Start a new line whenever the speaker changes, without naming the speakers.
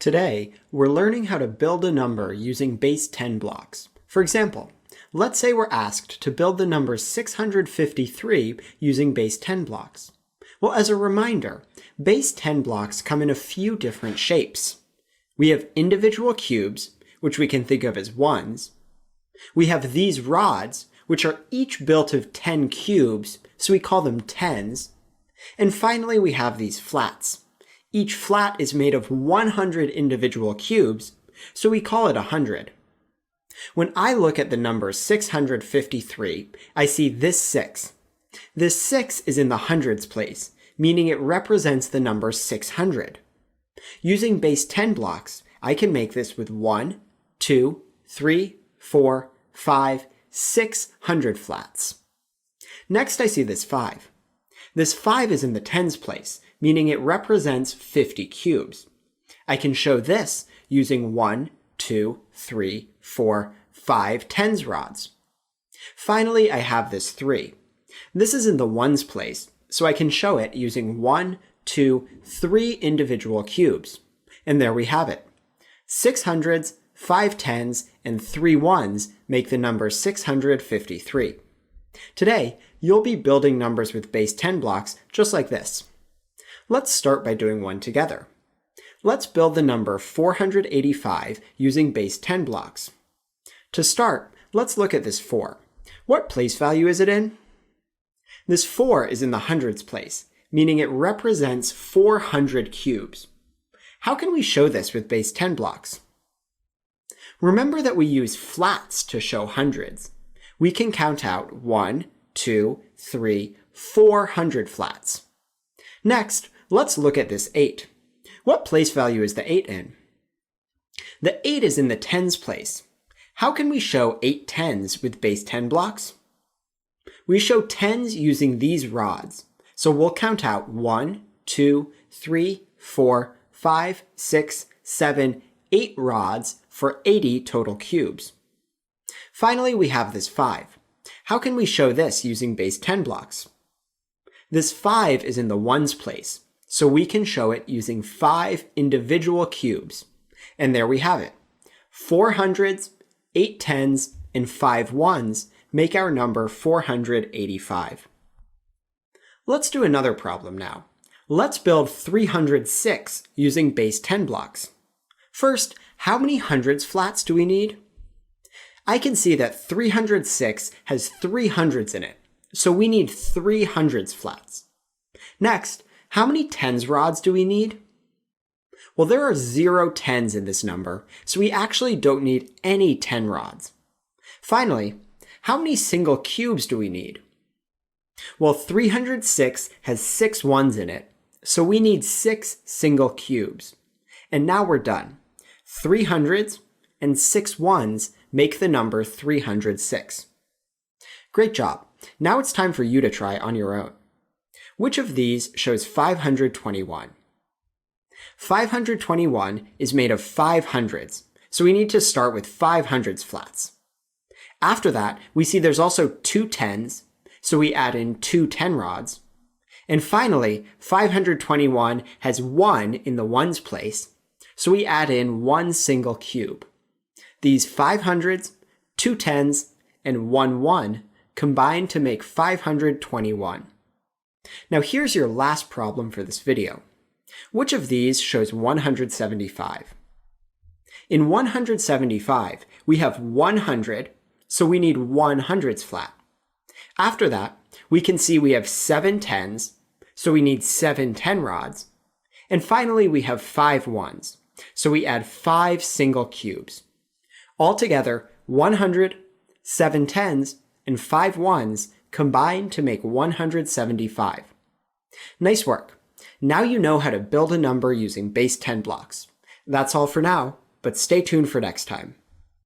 Today, we're learning how to build a number using base 10 blocks. For example, let's say we're asked to build the number 653 using base 10 blocks. Well, as a reminder, base 10 blocks come in a few different shapes. We have individual cubes, which we can think of as ones. We have these rods, which are each built of 10 cubes, so we call them tens. And finally, we have these flats. Each flat is made of 100 individual cubes, so we call it 100. When I look at the number 653, I see this 6. This 6 is in the hundreds place, meaning it represents the number 600. Using base 10 blocks, I can make this with 1, 2, 3, 4, 5, 600 flats. Next, I see this 5. This 5 is in the tens place, meaning it represents 50 cubes. I can show this using 1, 2, 3, 4, 5 tens rods. Finally, I have this 3. This is in the ones place, so I can show it using 1, 2, 3 individual cubes. And there we have it. 6 hundreds, 5 tens, and 3 ones make the number 653. Today, you'll be building numbers with base 10 blocks just like this. Let's start by doing one together. Let's build the number 485 using base 10 blocks. To start, let's look at this 4. What place value is it in? This 4 is in the hundreds place, meaning it represents 400 cubes. How can we show this with base 10 blocks? Remember that we use flats to show hundreds. We can count out 1, 2, 3, 400 flats. Next, let's look at this 8. What place value is the 8 in? The 8 is in the tens place. How can we show 8 tens with base 10 blocks? We show tens using these rods. So we'll count out 1, 2, 3, 4, 5, 6, 7, 8 rods for 80 total cubes. Finally, we have this 5. How can we show this using base 10 blocks? This 5 is in the ones place, so we can show it using 5 individual cubes. And there we have it. 4 hundreds, 8 tens, and 5 ones make our number 485. Let's do another problem now. Let's build 306 using base 10 blocks. First, how many hundreds flats do we need? I can see that 306 has 3 hundreds in it, so we need 3 hundreds flats. Next, how many tens rods do we need? Well, there are 0 tens in this number, so we actually don't need any 10 rods. Finally, how many single cubes do we need? Well, 306 has 6 ones in it, so we need 6 single cubes. And now we're done. 3 hundreds and 6 ones make the number 306. Great job. Now it's time for you to try on your own. Which of these shows 521? 521 is made of 5 hundreds, so we need to start with 5 hundreds flats. After that, we see there's also 2 tens, so we add in 2 10 rods. And finally, 521 has 1 in the ones place, so we add in 1 single cube. These 5 hundreds, 2 tens, and 1 1 combine to make 521. Now here's your last problem for this video. Which of these shows 175? In 175, we have 100, so we need 1 hundreds flat. After that, we can see we have 7 tens, so we need 7 10 rods. And finally, we have 5 ones, so we add 5 single cubes. Altogether, 100, 7 tens, and 5 ones combine to make 175. Nice work. Now you know how to build a number using base 10 blocks. That's all for now, but stay tuned for next time.